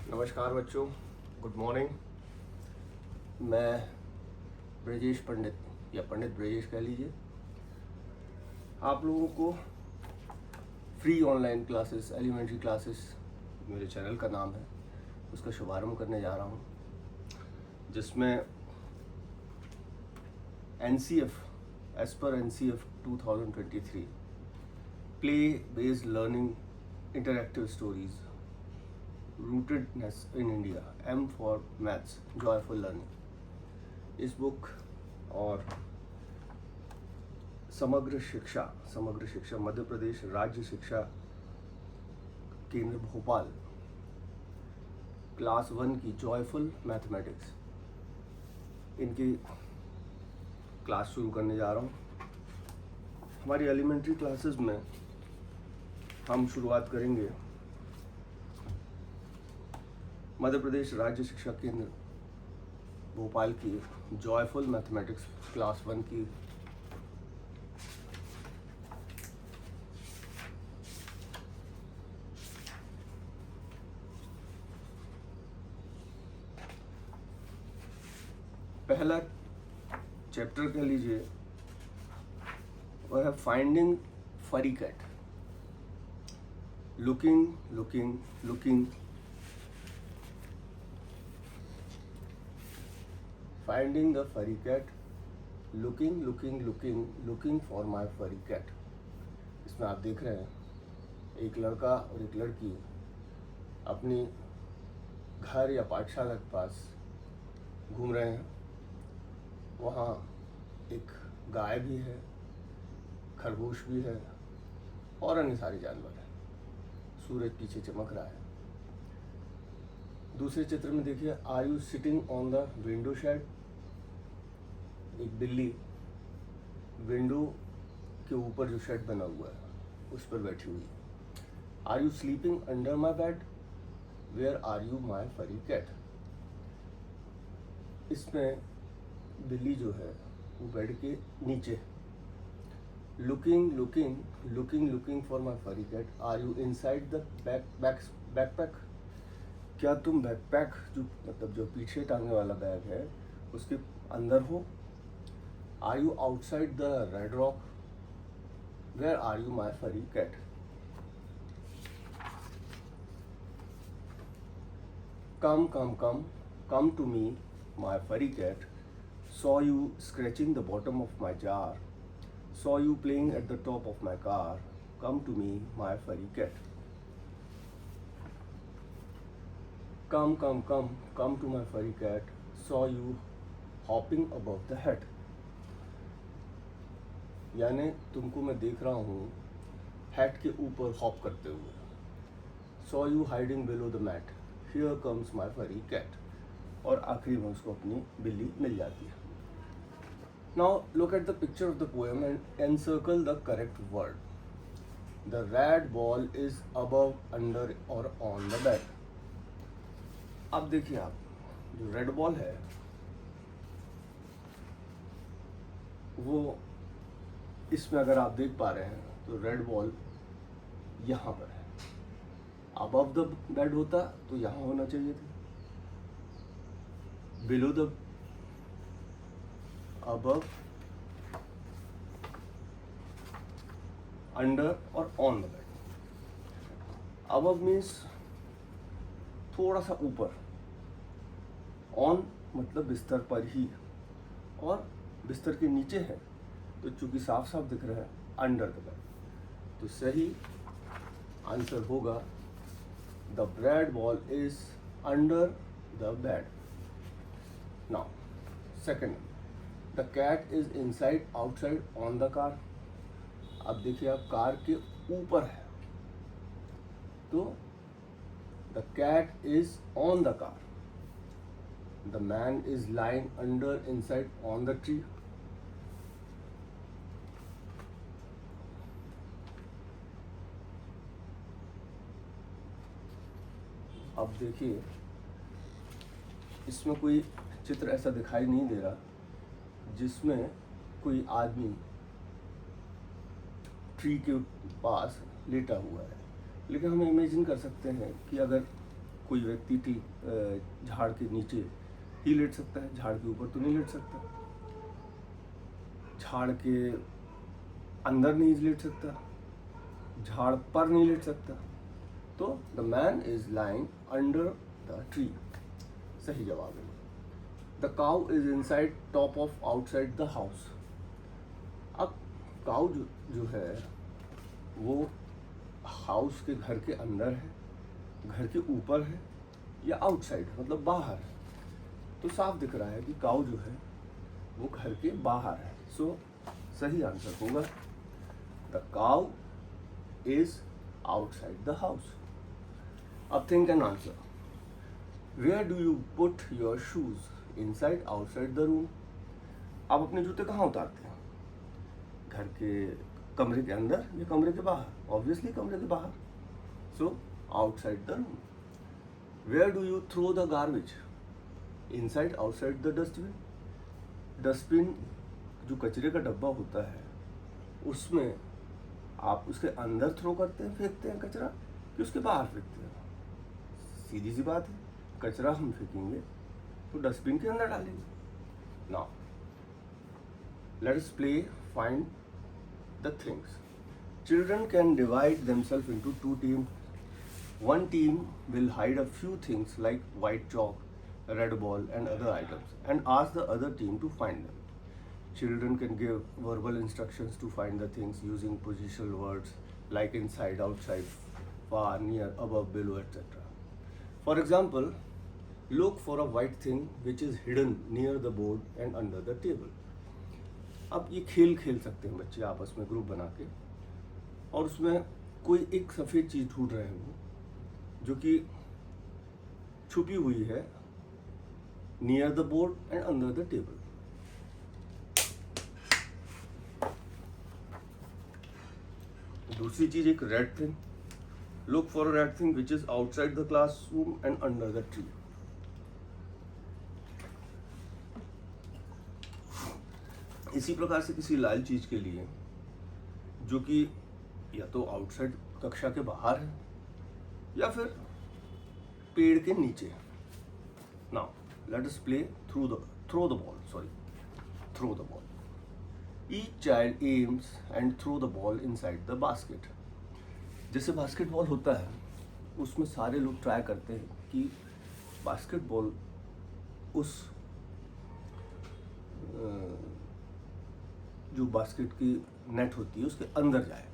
नमस्कार बच्चों, good morning. मैं ब्रजेश पंडित या पंडित ब्रजेश कह लीजिए। आप लोगों को free online classes, elementary classes मेरे चैनल का नाम है, उसका शुभारंभ करने जा रहा हूँ, जिसमें NCF एज पर NCF 2023 play based learning interactive stories rootedness in India, M for maths joyful learning, इस बुक और समग्र शिक्षा मध्य प्रदेश राज्य शिक्षा केंद्र भोपाल क्लास 1 की जॉयफुल मैथमेटिक्स, इनकी क्लास शुरू करने जा रहा हूँ। हमारी एलिमेंट्री क्लासेस में हम शुरुआत करेंगे मध्य प्रदेश राज्य शिक्षा केंद्र भोपाल की जॉयफुल मैथमेटिक्स क्लास 1 की पहला चैप्टर कह लीजिए, वह है फाइंडिंग फरी कैट। लुकिंग फाइंडिंग द फरी cat, looking for my furry cat. इसमें आप देख रहे हैं एक लड़का और एक लड़की अपनी घर या पाठशाला के पास घूम रहे हैं। वहाँ एक गाय भी है, खरगोश भी है और अन्य सारे जानवर हैं। सूरज पीछे चमक रहा है। दूसरे चित्र में देखिए, are you sitting on the window shade. एक बिल्ली विंडो के ऊपर जो शेड बना हुआ है उस पर बैठी हुई है। Are you sleeping under my bed, where are you my furry cat. इसमें बिल्ली जो है वो बेड के नीचे। Looking for my furry cat, are you inside the backpack. क्या तुम बैकपैक जो पीछे टांगने वाला बैग है उसके अंदर हो। Are you outside the red rock, where are you my furry cat. Come to me my furry cat, saw you scratching the bottom of my jar, saw you playing at the top of my car, come to me my furry cat. Come to my furry cat, saw you hopping above the hat. यानी तुमको मैं देख रहा हूँ hat के ऊपर hop करते हुए। saw you hiding below the mat, here comes my furry cat. और आखिरी में उसको अपनी बिल्ली मिल जाती है। Now look at the picture of the poem and encircle the correct word. The red ball is above, under or on the bed. अब देखिए, आप जो रेड बॉल है वो इसमें अगर आप देख पा रहे हैं तो रेड बॉल यहाँ पर है। अबव द बेड होता तो यहाँ होना चाहिए था। बिलो द अबव, अंडर और on the bed. Above means थोड़ा सा ऊपर, ऑन मतलब बिस्तर पर ही, और बिस्तर के नीचे है तो चूंकि साफ साफ दिख रहा है अंडर द बेड। तो सही आंसर होगा the red ball is under the bed. Now second, the cat is inside, outside, on the car. अब देखिए, आप कार के ऊपर है तो the cat is on the car. The man is lying under, inside, on the tree. अब देखिए, इसमें कोई चित्र ऐसा दिखाई नहीं दे रहा जिसमें कोई आदमी ट्री के पास लेटा हुआ है, लेकिन हम इमेजिन कर सकते हैं कि अगर कोई व्यक्ति झाड़ के नीचे ही लेट सकता है, झाड़ के ऊपर तो नहीं लेट सकता, झाड़ के अंदर नहीं लेट सकता, झाड़ पर नहीं लेट सकता। तो the man is lying under the tree, सही जवाब है। The cow is inside top of outside the house. अब काउ जो है वो हाउस के घर के अंदर है, घर के ऊपर है, या आउटसाइड मतलब बाहर है। तो साफ दिख रहा है कि काउ जो है वो घर के बाहर है। सो सही आंसर होगा the cow is outside the house. अब think and answer. Where do you put your shoes, inside outside the room? आप अपने जूते कहाँ उतारते हैं? घर के कमरे के अंदर या कमरे के बाहर? ऑब्वियसली कमरे के बाहर। So outside the room. Where do you throw the garbage, inside outside the dustbin? Dustbin जो कचरे का डब्बा होता है उसमें आप उसके अंदर थ्रो करते हैं, फेंकते हैं कचरा, कि उसके बाहर फेंकते हैं? सीधी सी बात है, कचरा हम फेंकेंगे तो डस्टबिन के अंदर डालेंगे। Now let us play find the things. Children can divide themselves into two teams. One team will hide a few things like white chalk, a red ball, and other items, and ask the other team to find them. Children can give verbal instructions to find the things using positional words like inside, outside, far, near, above, below, etc. For example, look for a white thing which is hidden near the board and under the table. अब ये खेल खेल सकते हैं बच्चे आपस में group बना के, और उसमें कोई एक सफ़ेद चीज़ ढूंढ रहे हैं जो कि छुपी हुई है near the board and under the table. दूसरी चीज़ एक red thing, look for a red thing which is outside the classroom and under the tree. इसी प्रकार से किसी लाल चीज़ के लिए जो कि या तो आउटसाइड कक्षा के बाहर है या फिर पेड़ के नीचे। Now let us play throw the ball. Each child aims and throw the ball inside the basket. जैसे बास्केटबॉल होता है उसमें सारे लोग ट्राई करते हैं कि बास्केटबॉल उस जो बास्केट की नेट होती है उसके अंदर जाए।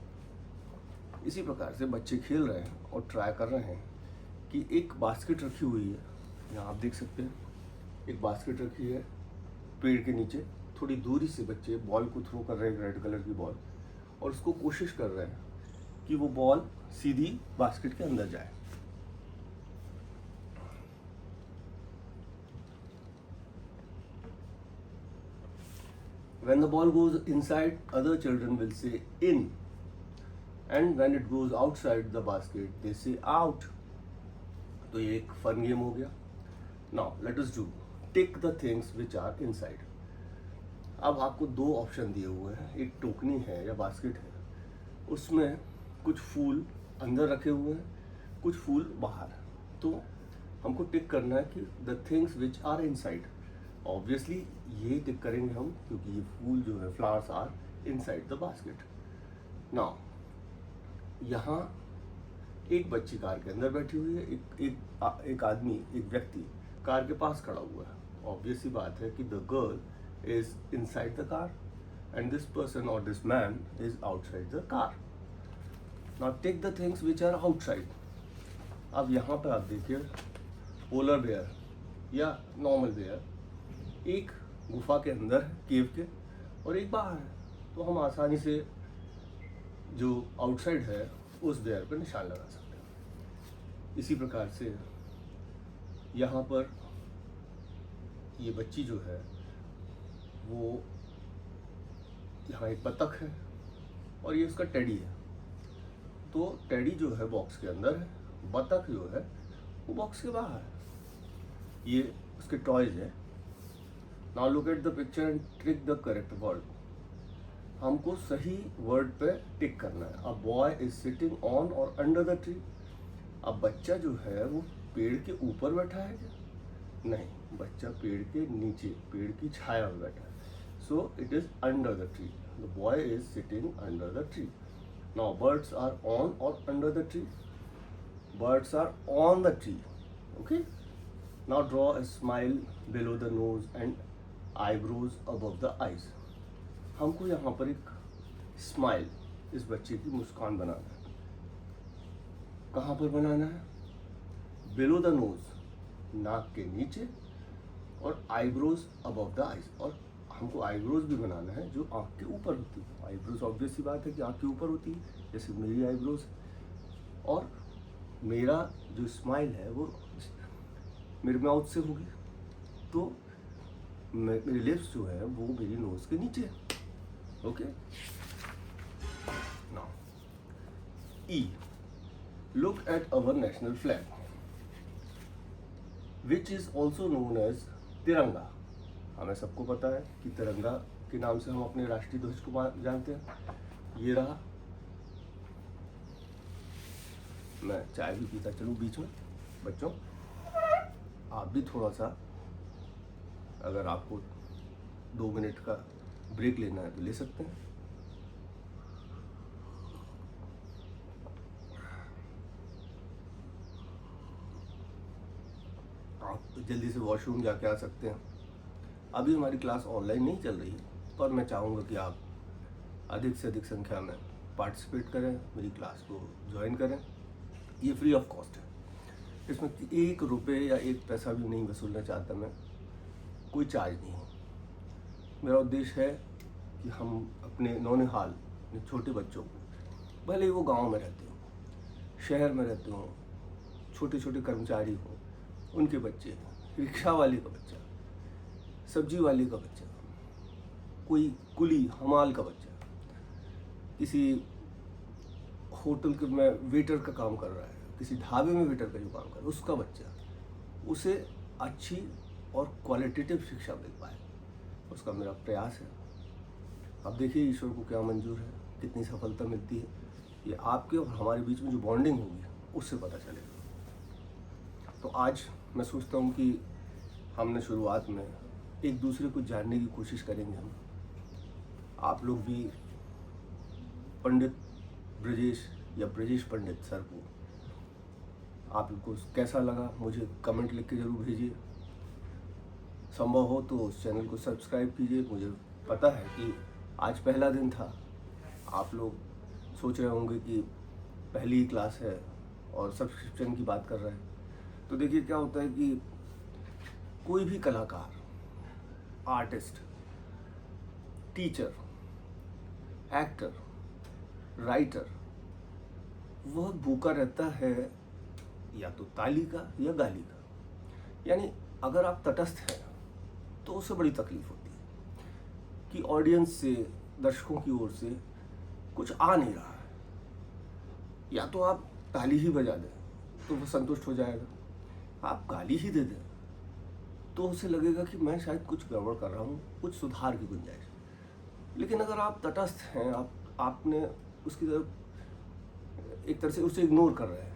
इसी प्रकार से बच्चे खेल रहे हैं और ट्राई कर रहे हैं कि एक बास्केट रखी हुई है, यहाँ आप देख सकते हैं एक बास्केट रखी है पेड़ के नीचे, थोड़ी दूरी से बच्चे बॉल को थ्रो कर रहे हैं, रेड कलर की बॉल, और उसको कोशिश कर रहे हैं कि वो बॉल सीधी बास्केट के अंदर जाए। When the ball goes inside, other children will say in, and when it goes outside the basket, they say out. तो ये एक फन गेम हो गया। Now let us do tick the things which are inside. अब आपको दो option दिए हुए हैं, एक टोकनी है या बास्केट है, उसमें कुछ फूल अंदर रखे हुए हैं, कुछ फूल बाहर। तो हमको टिक करना है कि the things which are inside. Obviously ये टिक करेंगे हम क्योंकि ये फूल जो है flowers are inside the basket. Now यहाँ एक बच्ची कार के अंदर बैठी हुई है, एक आदमी, एक व्यक्ति कार के पास खड़ा हुआ है। ऑब्वियस सी बात है कि the girl is inside the car and this person और this man is outside the car. Now take the things which are outside. अब यहाँ पर आप देखिए पोलर बेयर या नॉर्मल बेयर एक गुफा के अंदर है, केव के, और एक बाहर है। तो हम आसानी से जो आउटसाइड है उस बेयर पर निशान लगा सकते हैं। इसी प्रकार से यहाँ पर ये बच्ची जो है वो, यहाँ एक बतख है और ये उसका टेडी है। तो टेडी जो है बॉक्स के अंदर है, बतख जो है वो बॉक्स के बाहर है। ये उसके टॉयज है। Now look at the picture and trick the correct word. हमको सही वर्ड पे टिक करना है। अब बॉय इज सिटिंग ऑन और अंडर द ट्री। अब बच्चा जो है वो पेड़ के ऊपर बैठा है क्या? नहीं, बच्चा पेड़ के नीचे, पेड़ की छाया में बैठा है. So it is under the tree. The boy is sitting under the tree. Now birds are on और under the tree. Birds are on the tree. Okay. Now draw a smile below the nose and eyebrows above the eyes. हमको यहाँ पर एक smile, इस बच्चे की मुस्कान बनाना है. कहाँ पर बनाना है? बिलो द नोज, नाक के नीचे, और आईब्रोज अबव द आईज. और हमको आईब्रोज भी बनाना है जो आँख के ऊपर होती है. आईब्रोज ऑब्वियस सी बात है कि आँख के ऊपर होती है, जैसे मेरी आईब्रोज. और मेरा जो स्माइल है वो मेरे माउथ से होगी, तो मेरे लिप्स जो है वो मेरी नोज के नीचे है. Okay. Now E, look at our national flag which is also known as Tiranga. हमें सबको पता है कि तिरंगा के नाम से हम अपने राष्ट्रीय ध्वज को जानते हैं. ये रहा. मैं चाय भी पीता चलूँ बीच में. बच्चों, आप भी थोड़ा सा, अगर आपको 2 मिनट का ब्रेक लेना है तो ले सकते हैं. आप जल्दी से वॉशरूम जाके आ सकते हैं. अभी हमारी क्लास ऑनलाइन नहीं चल रही है, पर मैं चाहूँगा कि आप अधिक से अधिक संख्या में पार्टिसिपेट करें, मेरी क्लास को ज्वाइन करें. ये फ्री ऑफ कॉस्ट है. इसमें 1 रुपये या 1 पैसा भी नहीं वसूलना चाहता मैं. कोई चार्ज नहीं है. मेरा उद्देश्य है कि हम अपने नौनिहाल, अपने छोटे बच्चों को, भले ही वो गांव में रहते हों, शहर में रहते हों, छोटे छोटे कर्मचारी हों, उनके बच्चे, रिक्शा वाले का बच्चा, सब्जी वाले का बच्चा, कोई कुली हमाल का बच्चा, किसी होटल के में वेटर का काम कर रहा है, किसी ढाबे में वेटर का जो काम कर रहा है, उसका बच्चा, उसे अच्छी और क्वालिटेटिव शिक्षा मिल पाए, उसका मेरा प्रयास है. अब देखिए ईश्वर को क्या मंजूर है, कितनी सफलता मिलती है. ये आपके और हमारे बीच में जो बॉन्डिंग होगी उससे पता चलेगा. तो आज मैं सोचता हूँ कि हमने शुरुआत में एक दूसरे को जानने की कोशिश करेंगे. हम, आप लोग भी पंडित ब्रजेश या ब्रजेश पंडित सर को, आपको कैसा लगा मुझे कमेंट लिख के ज़रूर भेजिए. संभव हो तो उस चैनल को सब्सक्राइब कीजिए. मुझे पता है कि आज पहला दिन था. आप लोग सोच रहे होंगे कि पहली ही क्लास है और सब्सक्रिप्शन की बात कर रहे हैं. तो देखिए क्या होता है कि कोई भी कलाकार, आर्टिस्ट, टीचर, एक्टर, राइटर, वह भूखा रहता है या तो ताली का या गाली का. यानी अगर आप तटस्थ हैं तो उससे बड़ी तकलीफ होती है कि ऑडियंस से, दर्शकों की ओर से कुछ आ नहीं रहा है. या तो आप ताली ही बजा दें तो वो संतुष्ट हो जाएगा. आप गाली ही दे दें तो उसे लगेगा कि मैं शायद कुछ गड़बड़ कर रहा हूँ, कुछ सुधार की गुंजाइश. लेकिन अगर आप तटस्थ हैं, आपने उसकी तरफ एक तरह से उसे इग्नोर कर रहे हैं,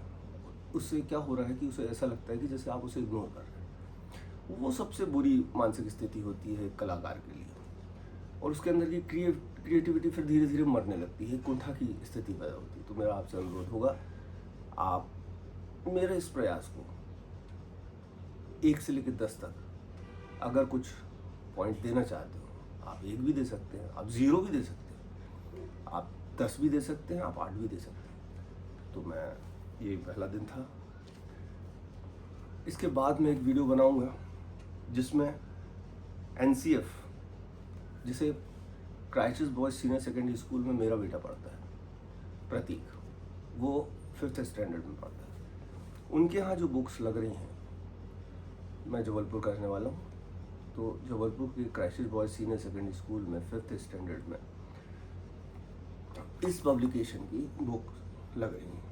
उससे क्या हो रहा है कि उसे ऐसा लगता है कि जैसे आप उसे इग्नोर कर रहे हैं. वो सबसे बुरी मानसिक स्थिति होती है एक कलाकार के लिए. और उसके अंदर की क्रिएटिविटी फिर धीरे धीरे मरने लगती है, कुंठा की स्थिति पैदा होती है. तो मेरा आपसे अनुरोध होगा, आप मेरे इस प्रयास को 1 से लेकर 10 तक अगर कुछ पॉइंट देना चाहते हो, आप 1 भी दे सकते हैं, आप 0 भी दे सकते हैं, आप 10 भी दे सकते हैं, आप 8 भी दे सकते हैं. तो मैं, ये पहला दिन था. इसके बाद मैं एक वीडियो बनाऊंगा जिसमें NCF, जिसे crisis boys senior secondary school में मेरा बेटा पढ़ता है, प्रतीक, वो 5th स्टैंडर्ड में पढ़ता है. उनके यहाँ जो बुक्स लग रही हैं, मैं जबलपुर का रहने वाला हूँ, तो जबलपुर के crisis boys senior secondary school में 5th स्टैंडर्ड में इस पब्लिकेशन की बुक लग रही है.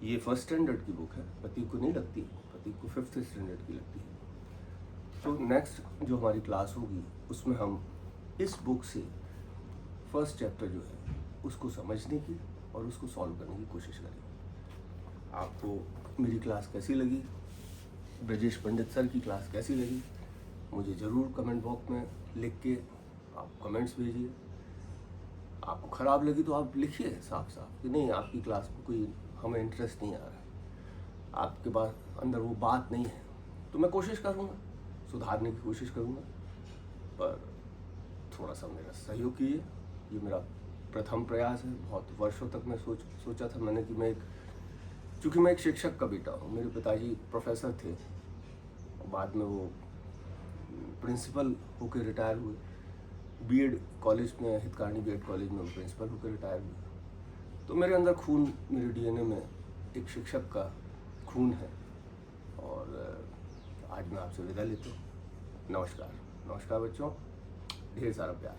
ये 1st स्टैंडर्ड की बुक है, प्रतीक को नहीं लगती, प्रतीक को 5th स्टैंडर्ड की लगती है. तो नेक्स्ट जो हमारी क्लास होगी उसमें हम इस बुक से 1st चैप्टर जो है उसको समझने की और उसको सॉल्व करने की कोशिश करेंगे. आपको मेरी क्लास कैसी लगी ब्रजेश पंडित सर की क्लास कैसी लगी मुझे ज़रूर कमेंट बॉक्स में लिख के आप कमेंट्स भेजिए। आपको ख़राब लगी तो आप लिखिए साफ साफ कि नहीं आपकी क्लास में कोई हमें इंटरेस्ट नहीं आ रहा है, आपके पास अंदर वो बात नहीं है, तो मैं कोशिश करूँगा, सुधारने की कोशिश करूँगा। पर थोड़ा सा मेरा सहयोग कीजिए, ये मेरा प्रथम प्रयास है। बहुत वर्षों तक मैं सोचा था मैंने कि चूँकि मैं एक शिक्षक का बेटा हूँ, मेरे पिताजी प्रोफेसर थे और बाद में वो प्रिंसिपल होकर रिटायर हुए। बीएड कॉलेज में, हितकारनी बीएड कॉलेज में वो प्रिंसिपल होकर रिटायर हुए। तो मेरे अंदर खून, मेरे डीएनए में एक शिक्षक का खून है। और आज मैं आपसे विदा लेता हूँ। नमस्कार। नमस्कार बच्चों, ढेर सारा प्यार।